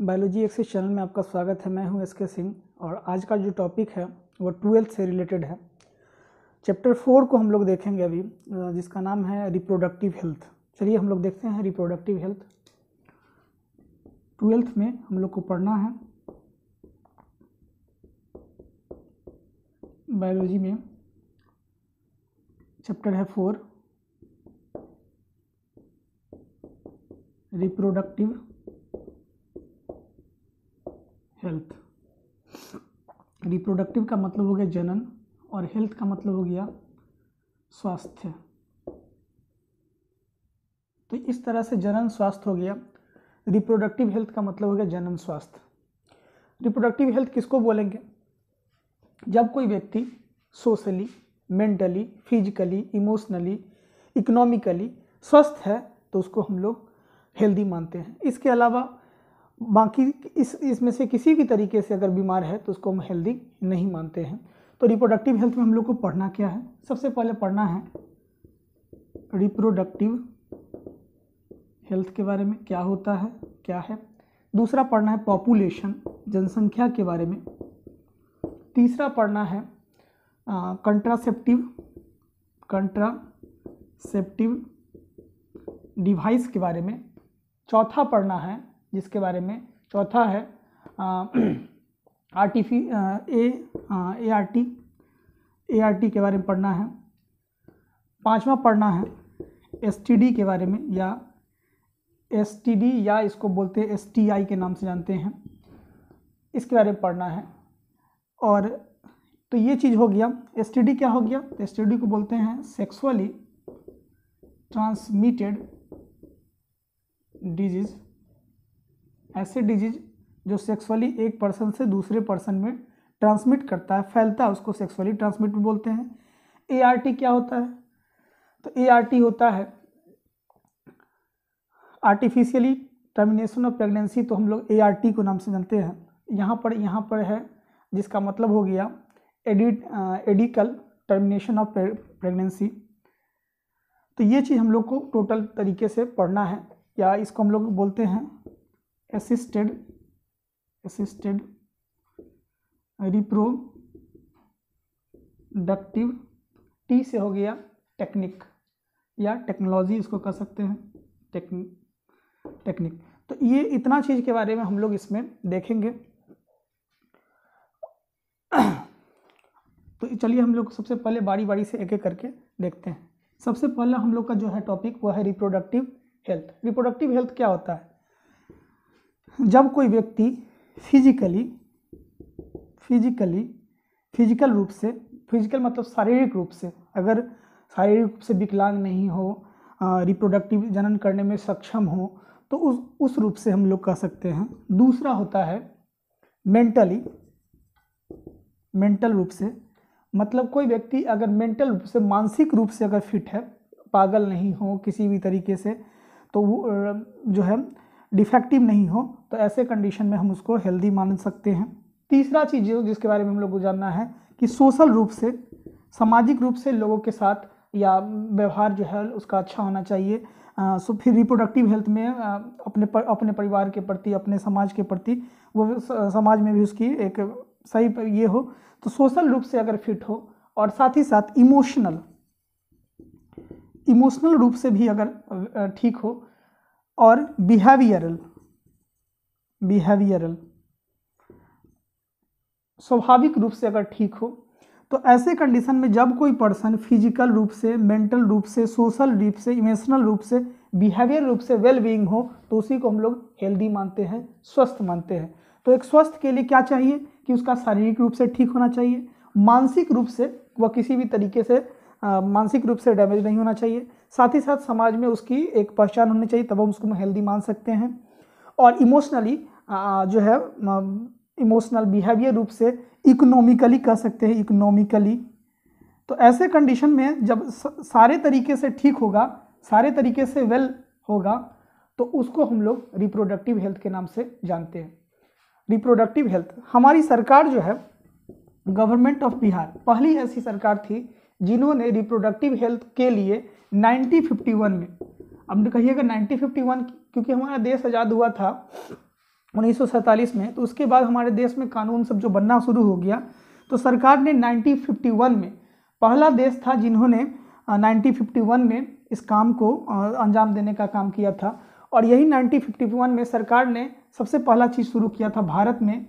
Biology access channel में आपका स्वागत है। मैं हूं एस के सिंह और आज का जो टॉपिक है वो 12th से रिलेटेड है। चैप्टर 4 को हम लोग देखेंगे अभी, जिसका नाम है रिप्रोडक्टिव हेल्थ। चलिए हम लोग देखते हैं रिप्रोडक्टिव हेल्थ। 12th में हम लोग को पढ़ना है बायोलॉजी में, चैप्टर है 4 रिप्रोडक्टिव हेल्थ। रिप्रोडक्टिव का मतलब हो गया जनन और हेल्थ का मतलब हो गया स्वास्थ्य। तो इस तरह से जनन स्वास्थ्य हो गया, रिप्रोडक्टिव हेल्थ का मतलब हो गया जनन स्वास्थ्य। रिप्रोडक्टिव हेल्थ किसको बोलेंगे? जब कोई व्यक्ति socially, mentally, physically, emotionally, economically स्वस्थ है तो उसको हम लोग हेल्दी मानते हैं। इसके अलावा बाकी इसमें से किसी भी तरीके से अगर बीमार है तो उसको हम हेल्दी नहीं मानते हैं। तो रिप्रोडक्टिव हेल्थ में हम लोग को पढ़ना क्या है? सबसे पहले पढ़ना है रिप्रोडक्टिव हेल्थ के बारे में, क्या होता है, क्या है। दूसरा पढ़ना है पॉपुलेशन, जनसंख्या के बारे में। तीसरा पढ़ना है कंट्रासेप्टिव डिवाइस के बारे में। चौथा पढ़ना है जिसके बारे में, चौथा है ART के बारे में पढ़ना है। पांचवा पढ़ना है STD के बारे में, या STD या इसको बोलते हैं STI के नाम से जानते हैं, इसके बारे में पढ़ना है। और तो ये चीज़ हो गया। STD क्या हो गया? STD को बोलते हैं सेक्सुअली ट्रांसमिटेड डिजीज। ऐसे डिजीज जो सेक्सुअली एक पर्सन से दूसरे पर्सन में ट्रांसमिट करता है, फैलता है, उसको सेक्सुअली ट्रांसमिट बोलते हैं। ART क्या होता है? तो ART होता है आर्टिफिशियली टर्मिनेशन ऑफ प्रेगनेंसी। तो हम लोग ART को नाम से जानते हैं। यहाँ पर है जिसका मतलब हो गया एडिकल टर्मिनेशन ऑफ प्रेगनेंसी। तो ये चीज़ हम लोग को टोटल तरीके से पढ़ना है, या इसको हम लोग बोलते हैं असिस्टेड रिप्रोडक्टिव। T से हो गया टेक्निक या टेक्नोलॉजी, इसको कह सकते हैं टेक्निक। तो ये इतना चीज़ के बारे में हम लोग इसमें देखेंगे। तो चलिए हम लोग सबसे पहले बारी बारी से एक एक करके देखते हैं। सबसे पहला हम लोग का जो है टॉपिक वो है रिप्रोडक्टिव हेल्थ। रिप्रोडक्टिव हेल्थ क्या होता है? जब कोई व्यक्ति फिजिकल रूप से, फिजिकल मतलब शारीरिक रूप से, अगर शारीरिक रूप से विकलांग नहीं हो, रिप्रोडक्टिव जनन करने में सक्षम हो, तो उस रूप से हम लोग कह सकते हैं। दूसरा होता है मेंटल रूप से, मतलब कोई व्यक्ति अगर मेंटल रूप से, मानसिक रूप से अगर फिट है, पागल नहीं हो किसी भी तरीके से, तो वो जो है डिफेक्टिव नहीं हो, तो ऐसे कंडीशन में हम उसको हेल्दी मान सकते हैं। तीसरा चीज़ जिसके बारे में हम लोग को जानना है कि सोशल रूप से, सामाजिक रूप से लोगों के साथ या व्यवहार जो है उसका अच्छा होना चाहिए। सो फिर रिप्रोडक्टिव हेल्थ में अपने परिवार के प्रति, अपने समाज के प्रति, वो समाज में भी उसकी एक सही ये हो, तो सोशल रूप से अगर फिट हो, और साथ ही साथ इमोशनल रूप से भी अगर ठीक हो, और बिहेवियरल स्वाभाविक रूप से अगर ठीक हो, तो ऐसे कंडीशन में जब कोई पर्सन फिजिकल रूप से, मेंटल रूप से, सोशल रूप से, इमोशनल रूप से, बिहेवियर रूप से वेल बीइंग हो, तो उसी को हम लोग हेल्दी मानते हैं, स्वस्थ मानते हैं। तो एक स्वस्थ के लिए क्या चाहिए कि उसका शारीरिक रूप से ठीक होना चाहिए, मानसिक रूप से वह किसी भी तरीके से मानसिक रूप से डैमेज नहीं होना चाहिए, साथ ही साथ समाज में उसकी एक पहचान होनी चाहिए, तब हम उसको हेल्दी मान सकते हैं। और इमोशनली जो है इमोशनल बिहेवियर रूप से इकोनॉमिकली कह सकते हैं, इकोनॉमिकली। तो ऐसे कंडीशन में जब सारे तरीके से ठीक होगा, सारे तरीके से वेल होगा, तो उसको हम लोग रिप्रोडक्टिव हेल्थ के नाम से जानते हैं। रिप्रोडक्टिव हेल्थ, हमारी सरकार जो है, गवर्नमेंट ऑफ बिहार पहली ऐसी सरकार थी जिन्होंने रिप्रोडक्टिव हेल्थ के लिए 1951 में, अब कहिएगा 1951 क्योंकि हमारा देश आज़ाद हुआ था 1947 में। तो उसके बाद हमारे देश में कानून सब जो बनना शुरू हो गया, तो सरकार ने 1951 में, पहला देश था जिन्होंने 1951 में इस काम को अंजाम देने का काम किया था। और यही 1951 में सरकार ने सबसे पहला चीज़ शुरू किया था भारत में,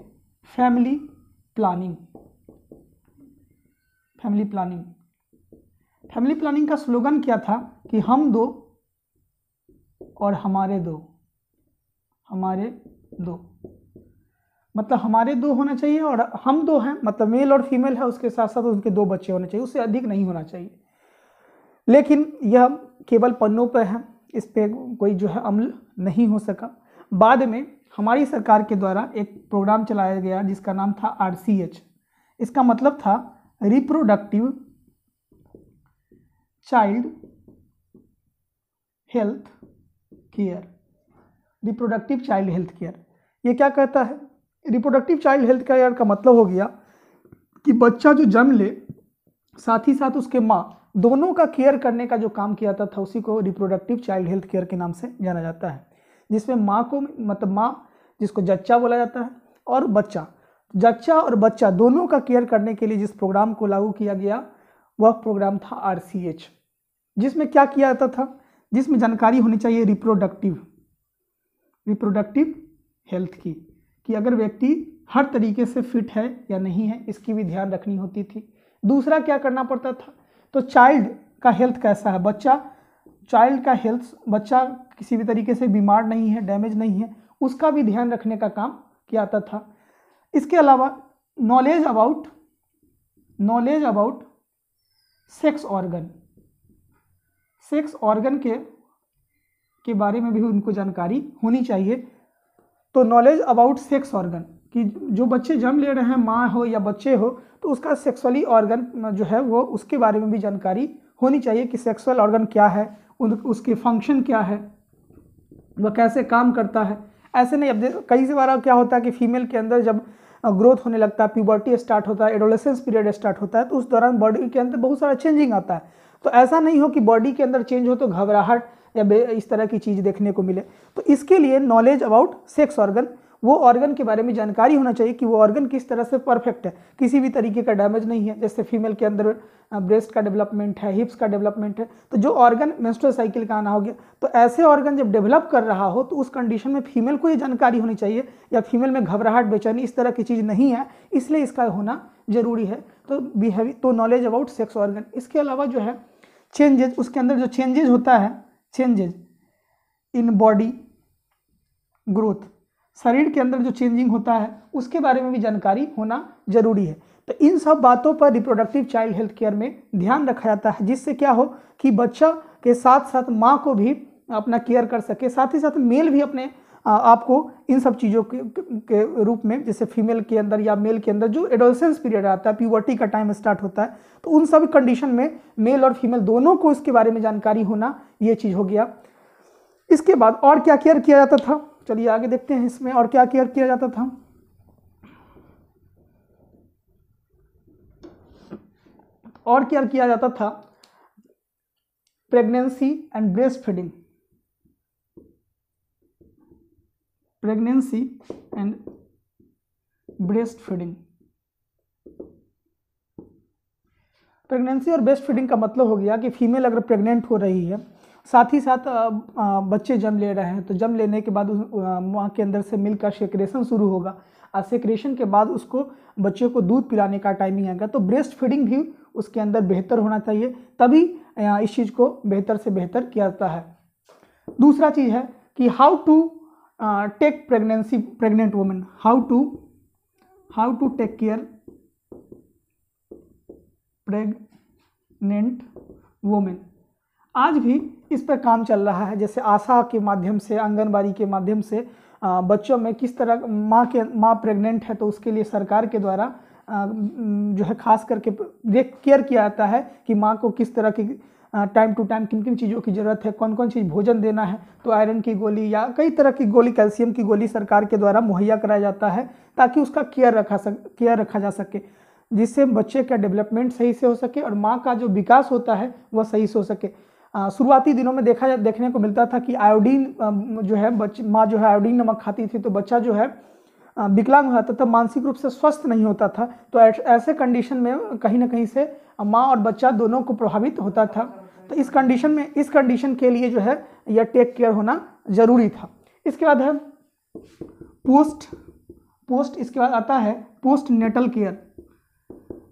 family planning. Family planning, family planning का स्लोगन क्या था कि हम दो और हमारे दो, हमारे दो, मतलब हमारे दो होना चाहिए, और हम दो हैं मतलब मेल और फीमेल है, उसके साथ साथ उनके दो बच्चे होने चाहिए, उससे अधिक नहीं होना चाहिए। लेकिन यह केवल पन्नों पर है, इस पर कोई जो है अमल नहीं हो सका। बाद में हमारी सरकार के द्वारा एक प्रोग्राम चलाया गया जिसका नाम था RCH। इसका मतलब था reproductive child health care. Reproductive child health care ये क्या कहता है? रिप्रोडक्टिव चाइल्ड हेल्थ केयर का मतलब हो गया कि बच्चा जो जन्म ले, साथ ही साथ उसके माँ, दोनों का केयर करने का जो काम किया जाता था उसी को रिप्रोडक्टिव चाइल्ड हेल्थ केयर के नाम से जाना जाता है। जिसमें माँ को, मतलब माँ जिसको जच्चा बोला जाता है, और बच्चा, जच्चा और बच्चा दोनों का केयर करने के लिए जिस प्रोग्राम को लागू किया गया वह प्रोग्राम था RCH। जिसमें क्या किया जाता था, जिसमें जानकारी होनी चाहिए रिप्रोडक्टिव हेल्थ की, कि अगर व्यक्ति हर तरीके से फिट है या नहीं है, इसकी भी ध्यान रखनी होती थी। दूसरा क्या करना पड़ता था, तो चाइल्ड का हेल्थ कैसा है, बच्चा, चाइल्ड का हेल्थ, बच्चा किसी भी तरीके से बीमार नहीं है, डैमेज नहीं है, उसका भी ध्यान रखने का काम किया जाता था। इसके अलावा नॉलेज अबाउट सेक्स ऑर्गन के बारे में भी उनको जानकारी होनी चाहिए। तो नॉलेज अबाउट सेक्स ऑर्गन, कि जो बच्चे जन्म ले रहे हैं, माँ हो या बच्चे हो, तो उसका सेक्सुअली ऑर्गन जो है वो, उसके बारे में भी जानकारी होनी चाहिए कि सेक्सुअल ऑर्गन क्या है, उसके फंक्शन क्या है, वह कैसे काम करता है। ऐसे नहीं, अब कई से बार क्या होता है कि फीमेल के अंदर जब ग्रोथ होने लगता है, प्यूबर्टी स्टार्ट होता है, एडोलेसेंस पीरियड स्टार्ट होता है, तो उस दौरान बॉडी के अंदर बहुत सारा चेंजिंग आता है। तो ऐसा नहीं हो कि बॉडी के अंदर चेंज हो तो घबराहट या इस तरह की चीज़ देखने को मिले। तो इसके लिए नॉलेज अबाउट सेक्स ऑर्गन, वो ऑर्गन के बारे में जानकारी होना चाहिए कि वो ऑर्गन किस तरह से परफेक्ट है, किसी भी तरीके का डैमेज नहीं है। जैसे फीमेल के अंदर ब्रेस्ट का डेवलपमेंट है, हिप्स का डेवलपमेंट है, तो जो ऑर्गन मेंस्ट्रुअल साइकिल का आना हो गया, तो ऐसे ऑर्गन जब डेवलप कर रहा हो तो उस कंडीशन में फीमेल को ये जानकारी होनी चाहिए, या फीमेल में घबराहट, बेचैनी, इस तरह की चीज़ नहीं है, इसलिए इसका होना जरूरी है। तो नॉलेज अबाउट सेक्स ऑर्गन। इसके अलावा जो है चेंजेज, उसके अंदर जो चेंजेज होता है, चेंजेज इन बॉडी ग्रोथ, शरीर के अंदर जो चेंजिंग होता है उसके बारे में भी जानकारी होना जरूरी है। तो इन सब बातों पर रिप्रोडक्टिव चाइल्ड हेल्थ केयर में ध्यान रखा जाता है, जिससे क्या हो कि बच्चा के साथ साथ माँ को भी अपना केयर कर सके, साथ ही साथ मेल भी अपने आपको इन सब चीज़ों के रूप में, जैसे फीमेल के अंदर या मेल के अंदर जो एडोलेसेंस पीरियड आता है, प्यूबर्टी का टाइम स्टार्ट होता है, तो उन सभी कंडीशन में मेल और फीमेल दोनों को इसके बारे में जानकारी होना, ये चीज़ हो गया। इसके बाद और क्या केयर किया जाता था, चलिए आगे देखते हैं इसमें और क्या केयर किया जाता था। और केयर किया जाता था pregnancy and breast feeding, pregnancy and breast feeding. Pregnancy और ब्रेस्ट फीडिंग का मतलब हो गया कि फीमेल अगर प्रेग्नेंट हो रही है, साथ ही साथ बच्चे जन्म ले रहे हैं, तो जन्म लेने के बाद माँ के अंदर से मिल्क का सेक्रेशन शुरू होगा, और सेक्रेशन के बाद उसको बच्चे को दूध पिलाने का टाइमिंग आएगा, तो ब्रेस्ट फीडिंग भी उसके अंदर बेहतर होना चाहिए, तभी इस चीज़ को बेहतर से बेहतर किया जाता है। दूसरा चीज़ है कि how to take pregnant women, how to take care pregnant women. आज भी इस पर काम चल रहा है, जैसे आशा के माध्यम से, आंगनबाड़ी के माध्यम से बच्चों में किस तरह माँ प्रेग्नेंट है तो उसके लिए सरकार के द्वारा जो है खास करके केयर किया जाता है कि माँ को किस तरह की टाइम टू टाइम किन किन चीज़ों की ज़रूरत है, कौन कौन चीज़ भोजन देना है, तो आयरन की गोली या कई तरह की गोली, कैल्शियम की गोली सरकार के द्वारा मुहैया कराया जाता है, ताकि उसका केयर रखा जा सके, जिससे बच्चे का डेवलपमेंट सही से हो सके और माँ का जो विकास होता है वह सही से हो सके। शुरुआती दिनों में देखने को मिलता था कि आयोडीन जो है माँ जो है आयोडीन नमक खाती थी तो बच्चा जो है विकलांग हो जाता था, मानसिक रूप से स्वस्थ नहीं होता था। तो ऐसे कंडीशन में कहीं ना कहीं से माँ और बच्चा दोनों को प्रभावित होता था। तो इस कंडीशन के लिए जो है यह टेक केयर होना जरूरी था। इसके बाद है पोस्ट इसके बाद आता है पोस्ट नेटल केयर।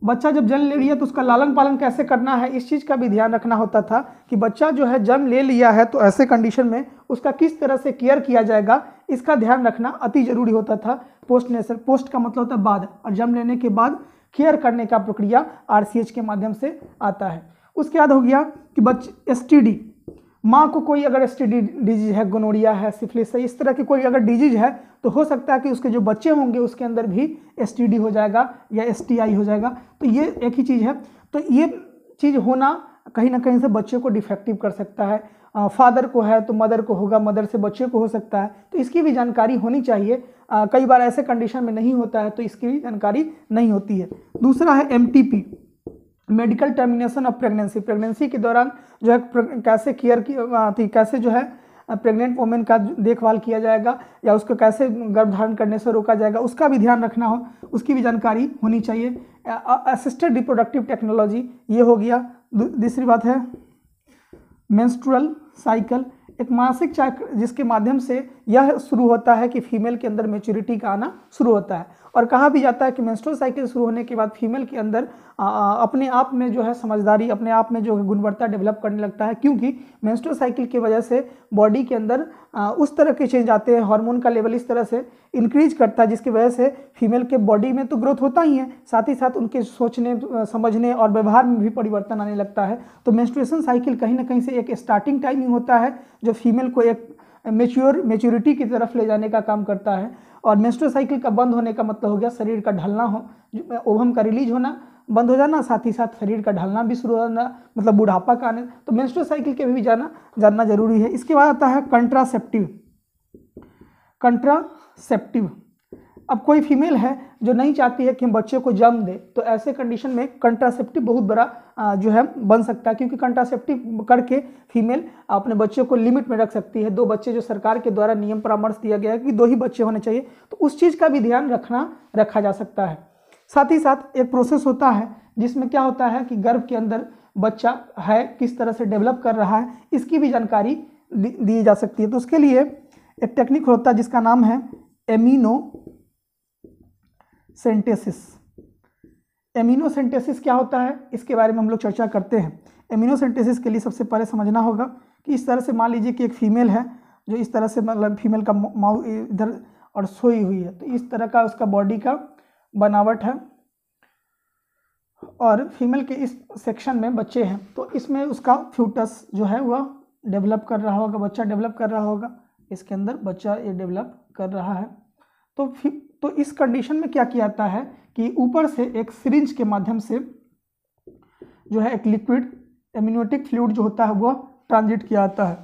बच्चा जब जन्म ले लिया तो उसका लालन पालन कैसे करना है, इस चीज़ का भी ध्यान रखना होता था कि बच्चा जो है जन्म ले लिया है तो ऐसे कंडीशन में उसका किस तरह से केयर किया जाएगा, इसका ध्यान रखना अति जरूरी होता था। पोस्ट का मतलब होता है बाद, और जन्म लेने के बाद केयर करने का प्रक्रिया RCH के माध्यम से आता है। उसके बाद हो गया कि STD, माँ को कोई अगर STD डिजीज है, गोनोरिया है, सिफिलिस है, इस तरह की कोई अगर डिजीज है तो हो सकता है कि उसके जो बच्चे होंगे उसके अंदर भी STD हो जाएगा या STI हो जाएगा। तो ये एक ही चीज़ है। तो ये चीज़ होना कहीं ना कहीं से बच्चे को डिफेक्टिव कर सकता है। फादर को है तो मदर को होगा, मदर से बच्चे को हो सकता है, तो इसकी भी जानकारी होनी चाहिए। कई बार ऐसे कंडीशन में नहीं होता है तो इसकी भी जानकारी नहीं होती है। दूसरा है MTP, medical termination of pregnancy. Pregnancy के दौरान जो है कैसे केयर की कैसे जो है प्रेग्नेंट वुमेन का देखभाल किया जाएगा या उसको कैसे गर्भधारण करने से रोका जाएगा, उसका भी ध्यान रखना हो, उसकी भी जानकारी होनी चाहिए। असिस्टेड रिप्रोडक्टिव टेक्नोलॉजी, ये हो गया। दूसरी बात है मेंस्ट्रुअल साइकिल, एक मासिक चक्र जिसके माध्यम से यह शुरू होता है कि फीमेल के अंदर मैच्योरिटी का आना शुरू होता है। और कहा भी जाता है कि मेंस्ट्रुअल साइकिल शुरू होने के बाद फीमेल के अंदर अपने आप में जो है समझदारी, अपने आप में जो है गुणवत्ता डेवलप करने लगता है, क्योंकि मेंस्ट्रुअल साइकिल की वजह से बॉडी के अंदर उस तरह के चेंज आते हैं, हार्मोन का लेवल इस तरह से इंक्रीज करता है जिसकी वजह से फीमेल के बॉडी में तो ग्रोथ होता ही है, साथ ही साथ उनके सोचने, समझने और व्यवहार में भी परिवर्तन आने लगता है। तो मेंस्ट्रुएशन साइकिल कहीं ना कहीं से एक स्टार्टिंग टाइमिंग होता है जो फीमेल को एक मैच्योरिटी की तरफ ले जाने का काम करता है। और मेंस्ट्रुअल साइकिल का बंद होने का मतलब हो गया शरीर का ढलना हो, ओवम का रिलीज होना बंद हो जाना, साथ ही साथ शरीर का ढलना भी शुरू होना, मतलब बुढ़ापा का आने। तो मेंस्ट्रुअल साइकिल के भी जानना जरूरी है। इसके बाद आता है कंट्रासेप्टिव। अब कोई फीमेल है जो नहीं चाहती है कि हम बच्चे को जन्म दे, तो ऐसे कंडीशन में कंट्रासेप्टिव बहुत बड़ा जो है बन सकता है, क्योंकि कंट्रासेप्टिव करके फीमेल अपने बच्चे को लिमिट में रख सकती है। 2 बच्चे जो सरकार के द्वारा नियम परामर्श दिया गया है कि 2 ही बच्चे होने चाहिए, तो उस चीज़ का भी ध्यान रखा जा सकता है। साथ ही साथ एक प्रोसेस होता है जिसमें क्या होता है कि गर्भ के अंदर बच्चा है किस तरह से डेवलप कर रहा है, इसकी भी जानकारी दी जा सकती है। तो उसके लिए एक टेक्निक होता है जिसका नाम है एमिनोसेंटेसिस। एमिनोसेंटेसिस क्या होता है, इसके बारे में हम लोग चर्चा करते हैं। एमिनोसेंटेसिस के लिए सबसे पहले समझना होगा कि इस तरह से मान लीजिए कि एक फीमेल है जो इस तरह से, मतलब फीमेल का माउथ इधर और सोई हुई है, तो इस तरह का उसका बॉडी का बनावट है, और फीमेल के इस सेक्शन में बच्चे हैं, तो इसमें उसका फ्यूटस जो है वह डेवलप कर रहा होगा, बच्चा डेवलप कर रहा होगा, इसके अंदर बच्चा ये डेवलप कर रहा है। तो इस कंडीशन में क्या किया जाता है कि ऊपर से एक सिरिंज के माध्यम से जो है एक लिक्विड एमनियोटिक फ्लूइड जो होता है वह ट्रांजिट किया जाता है,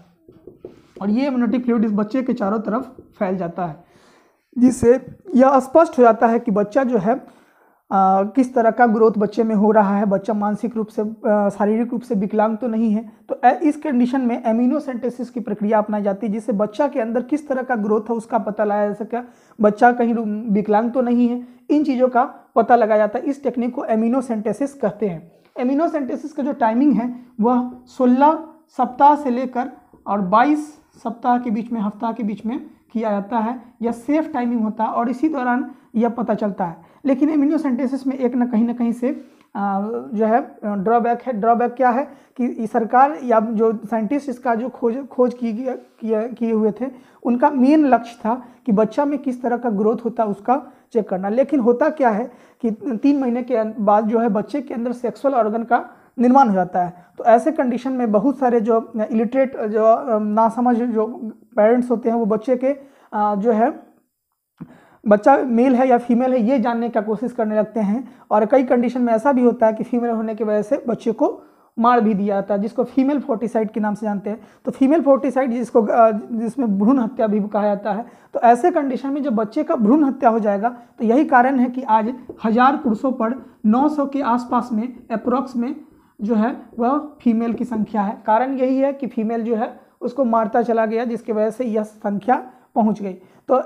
और ये एमनियोटिक फ्लूइड इस बच्चे के चारों तरफ फैल जाता है, जिससे यह स्पष्ट हो जाता है कि बच्चा जो है किस तरह का ग्रोथ बच्चे में हो रहा है, बच्चा मानसिक रूप से, शारीरिक रूप से विकलांग तो नहीं है। तो इस कंडीशन में एमिनोसेंटेसिस की प्रक्रिया अपनाई जाती है, जिससे बच्चा के अंदर किस तरह का ग्रोथ है उसका पता लगाया जा सके, बच्चा कहीं विकलांग तो नहीं है, इन चीज़ों का पता लगाया जाता है। इस टेक्निक को एमिनोसेंटेसिस कहते हैं। एमिनोसेंटेसिस का जो टाइमिंग है वह 16 सप्ताह से लेकर और 22 सप्ताह के बीच में, हफ्ता के बीच में किया जाता है। यह सेफ टाइमिंग होता है और इसी दौरान यह पता चलता है। लेकिन एमिनोसेंटेसिस में एक न कहीं से जो है ड्रॉबैक है। ड्रॉबैक क्या है कि सरकार या जो साइंटिस्ट इसका जो खोज किए हुए थे, उनका मेन लक्ष्य था कि बच्चा में किस तरह का ग्रोथ होता है उसका चेक करना। लेकिन होता क्या है कि 3 महीने के बाद जो है बच्चे के अंदर सेक्सुअल ऑर्गन का निर्माण हो जाता है। तो ऐसे कंडीशन में बहुत सारे जो इलिटरेट, जो नासमझ जो पेरेंट्स होते हैं, वो बच्चे के जो है बच्चा मेल है या फीमेल है ये जानने का कोशिश करने लगते हैं, और कई कंडीशन में ऐसा भी होता है कि फीमेल होने की वजह से बच्चे को मार भी दिया जाता है, जिसको फीमेल फोर्टिसाइड के नाम से जानते हैं। तो फीमेल फोर्टिसाइड जिसमें भ्रूण हत्या भी कहा जाता है। तो ऐसे कंडीशन में जब बच्चे का भ्रूण हत्या हो जाएगा, तो यही कारण है कि आज 1000 पुरुषों पर 900 के आसपास में अप्रोक्स में जो है वह फीमेल की संख्या है। कारण यही है कि फीमेल जो है उसको मारता चला गया, जिसकी वजह से यह संख्या पहुंच गई। तो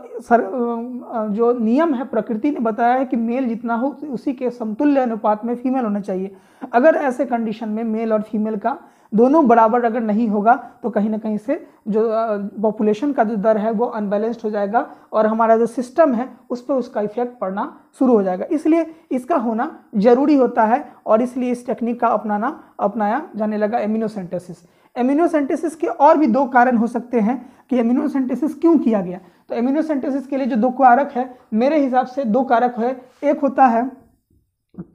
जो नियम है प्रकृति ने बताया है कि मेल जितना हो उसी के समतुल्य अनुपात में फीमेल होना चाहिए। अगर ऐसे कंडीशन में मेल और फीमेल का दोनों बराबर अगर नहीं होगा तो कहीं ना कहीं से जो पॉपुलेशन का जो दर है वो अनबैलेंस्ड हो जाएगा और हमारा जो सिस्टम है उस पर उसका इफेक्ट पड़ना शुरू हो जाएगा। इसलिए इसका होना जरूरी होता है और इसलिए इस टेक्निक का अपनाया जाने लगा एमिनोसेंटेसिस। एमिनोसेंटेसिस के और भी दो कारण हो सकते हैं कि एमिनोसेंटेसिस क्यों किया गया। तो एमिनोसेंटेसिस के लिए जो दो कारक है, मेरे हिसाब से दो कारक है। एक होता है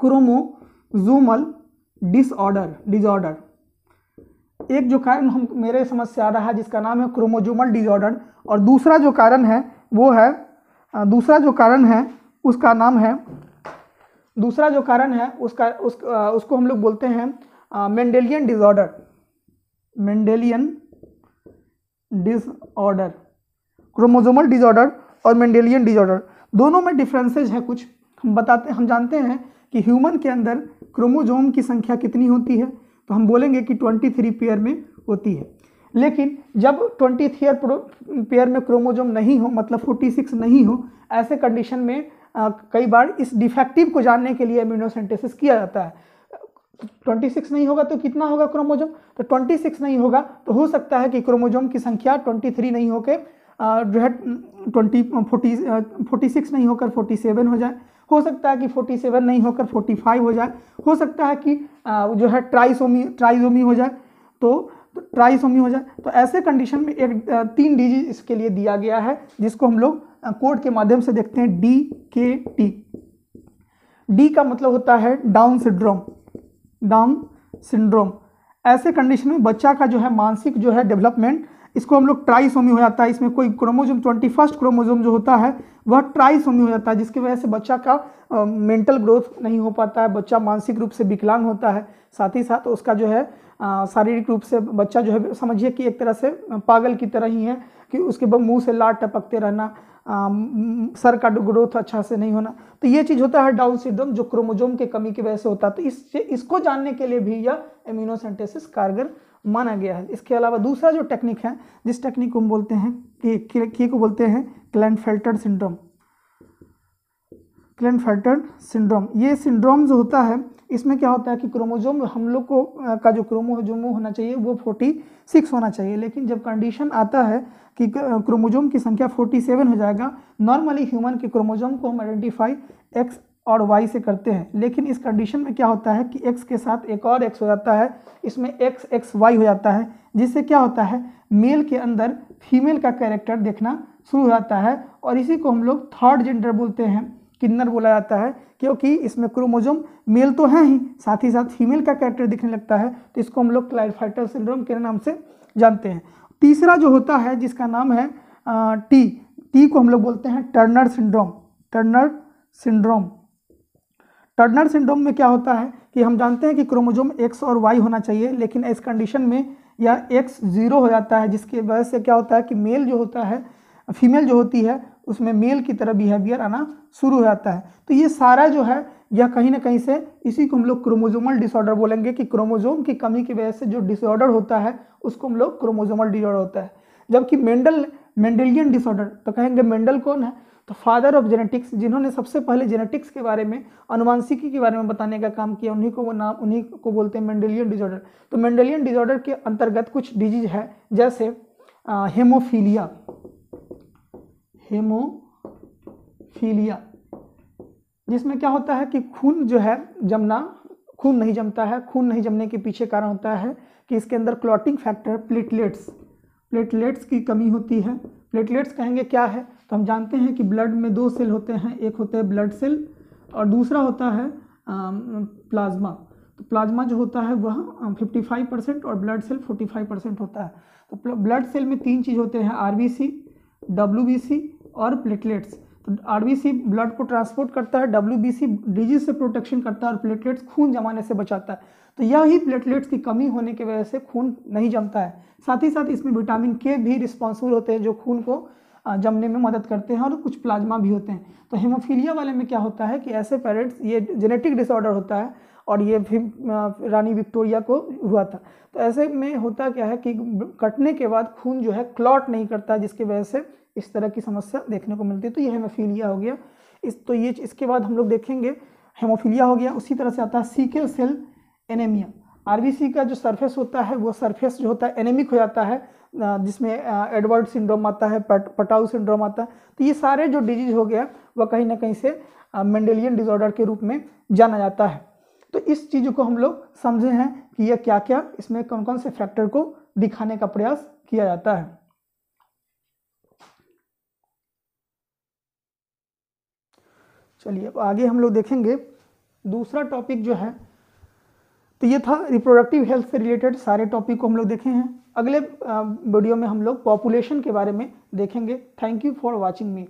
क्रोमोसोमल डिसऑर्डर, एक जो कारण हम मेरे समझ से आ रहा है जिसका नाम है क्रोमोसोमल डिसऑर्डर, और दूसरा जो कारण है वो है उसका नाम है उसको हम लोग बोलते हैं मेंडेलियन डिसऑर्डर। क्रोमोसोमल डिसऑर्डर और मेंडेलियन डिसऑर्डर दोनों में डिफरेंसेज है कुछ। हम जानते हैं कि ह्यूमन के अंदर क्रोमोसोम की संख्या कितनी होती है, तो हम बोलेंगे कि 23 पेयर में होती है। लेकिन जब 23 पेयर में क्रोमोसोम नहीं हो, मतलब 46 नहीं हो, ऐसे कंडीशन में कई बार इस डिफेक्टिव को जानने के लिए एमिनोसेंटेसिस किया जाता है। 26 नहीं होगा तो कितना होगा क्रोमोसोम, तो 26 नहीं होगा तो हो सकता है कि क्रोमोसोम की संख्या 23 नहीं होकर जो है 46 नहीं होकर 47 हो जाए, हो सकता है कि 47 नहीं होकर 45 हो जाए, हो सकता है कि जो है ट्राइसोमी हो जाए, तो ट्राइसोमी हो जाए। तो ऐसे कंडीशन में एक 3 डिजिट इसके लिए दिया गया है जिसको हम लोग कोड के माध्यम से देखते हैं DKT। डी का मतलब होता है डाउन सिंड्रोम। ऐसे कंडीशन में बच्चा का जो है मानसिक जो है डेवलपमेंट, इसको हम लोग ट्राइसोमी हो जाता है। इसमें कोई क्रोमोसोम 21 क्रोमोसोम जो होता है वह ट्राइसोमी हो जाता है, जिसकी वजह से बच्चा का मेंटल ग्रोथ नहीं हो पाता है, बच्चा मानसिक रूप से विकलांग होता है। साथ ही साथ उसका जो है शारीरिक रूप से बच्चा जो है समझिए कि एक तरह से पागल की तरह ही है कि उसके मुंह से लार टपकते रहना, सर का ग्रोथ अच्छा से नहीं होना। तो ये चीज़ होता है डाउन सिंड्रोम, जो क्रोमोसोम की कमी की वजह से होता है। तो इसको जानने के लिए भी यह एमिनोसेंटेसिस कारगर माना गया है। इसके अलावा दूसरा जो टेक्निक है, जिस टेक्निक को हम बोलते हैं कि को बोलते हैं क्लेनफेल्टर सिंड्रोम। ये सिंड्रोम जो होता है इसमें क्या होता है कि क्रोमोसोम हम लोग को का जो क्रोमोसोम होना चाहिए वो 46 होना चाहिए, लेकिन जब कंडीशन आता है कि क्रोमोसोम की संख्या 47 हो जाएगा, नॉर्मली ह्यूमन के क्रोमोसोम को हम आइडेंटिफाई एक्स और वाई से करते हैं, लेकिन इस कंडीशन में क्या होता है कि एक्स के साथ एक और एक्स हो जाता है, इसमें एक्स वाई हो जाता है, जिससे क्या होता है मेल के अंदर फीमेल का कैरेक्टर देखना शुरू हो जाता है, और इसी को हम लोग थर्ड जेंडर बोलते हैं, किन्नर बोला जाता है, क्योंकि इसमें क्रोमोसोम मेल तो है ही, साथ ही साथ फीमेल का कैरेक्टर दिखने लगता है। तो इसको हम लोग क्लेनफेल्टर सिंड्रोम के नाम से जानते हैं। तीसरा जो होता है जिसका नाम है टी को हम लोग बोलते हैं टर्नर सिंड्रोम में क्या होता है कि हम जानते हैं कि क्रोमोसोम एक्स और वाई होना चाहिए, लेकिन इस कंडीशन में यह एक्स 0 हो जाता है, जिसकी वजह से क्या होता है कि मेल जो होता है, फीमेल जो होती है उसमें मेल की तरह बिहेवियर आना शुरू हो जाता है। तो ये सारा जो है यह कहीं ना कहीं से इसी को हम लोग क्रोमोसोमल डिसऑर्डर बोलेंगे कि क्रोमोसोम की कमी की वजह से जो डिसऑर्डर होता है उसको हम लोग क्रोमोसोमल डिसऑर्डर होता है। जबकि मेंडेलियन डिसऑर्डर, तो कहेंगे मेंडल कौन है, तो फादर ऑफ जेनेटिक्स, जिन्होंने सबसे पहले जेनेटिक्स के बारे में, अनुवांशिकी के बारे में बताने का काम किया, उन्हीं को बोलते हैं मेंडेलियन डिसऑर्डर। तो मेंडेलियन डिसऑर्डर के अंतर्गत कुछ डिजीज है, जैसे हेमोफीलिया, जिसमें क्या होता है कि खून जो है खून नहीं जमता है। खून नहीं जमने के पीछे कारण होता है कि इसके अंदर क्लॉटिंग फैक्टर प्लेटलेट्स की कमी होती है। प्लेटलेट्स कहेंगे क्या है, तो हम जानते हैं कि ब्लड में 2 सेल होते हैं, एक होता है ब्लड सेल और दूसरा होता है प्लाज्मा। तो प्लाज्मा जो होता है वह 55% और ब्लड सेल 45% होता है। तो ब्लड सेल में 3 चीज़ होते हैं, RBC, WBC और प्लेटलेट्स। तो RBC ब्लड को ट्रांसपोर्ट करता है, WBC डिजीज से प्रोटेक्शन करता है और प्लेटलेट्स खून जमाने से बचाता है। तो यही प्लेटलेट्स की कमी होने की वजह से खून नहीं जमता है। साथ ही साथ इसमें विटामिन K भी रिस्पॉन्सिबल होते हैं जो खून को जमने में मदद करते हैं और कुछ प्लाज्मा भी होते हैं। तो हेमोफीलिया वाले में क्या होता है कि ऐसे पेरेंट्स, ये जेनेटिक डिसऑर्डर होता है और ये फिर रानी विक्टोरिया को हुआ था। तो ऐसे में होता क्या है कि कटने के बाद खून जो है क्लॉट नहीं करता, जिसकी वजह से इस तरह की समस्या देखने को मिलती है। तो ये हेमोफीलिया हो गया। इसके बाद हम लोग देखेंगे, हेमोफीलिया हो गया। उसी तरह से आता है सिकल सेल एनीमिया। आरबीसी का जो सरफेस होता है वो सरफेस जो होता है एनेमिक हो जाता है, जिसमें एडवर्ड सिंड्रोम आता है, पटाउ सिंड्रोम आता है। तो ये सारे जो डिजीज हो गया वह कहीं ना कहीं से मेंडेलियन डिसऑर्डर के रूप में जाना जाता है। तो इस चीज़ को हम लोग समझे हैं कि यह क्या क्या, इसमें कौन कौन से फैक्टर को दिखाने का प्रयास किया जाता है। चलिए अब आगे हम लोग देखेंगे दूसरा टॉपिक जो है। तो ये था रिप्रोडक्टिव हेल्थ से रिलेटेड सारे टॉपिक को हम लोग देखे हैं। अगले वीडियो में हम लोग पॉपुलेशन के बारे में देखेंगे। Thank you for watching me.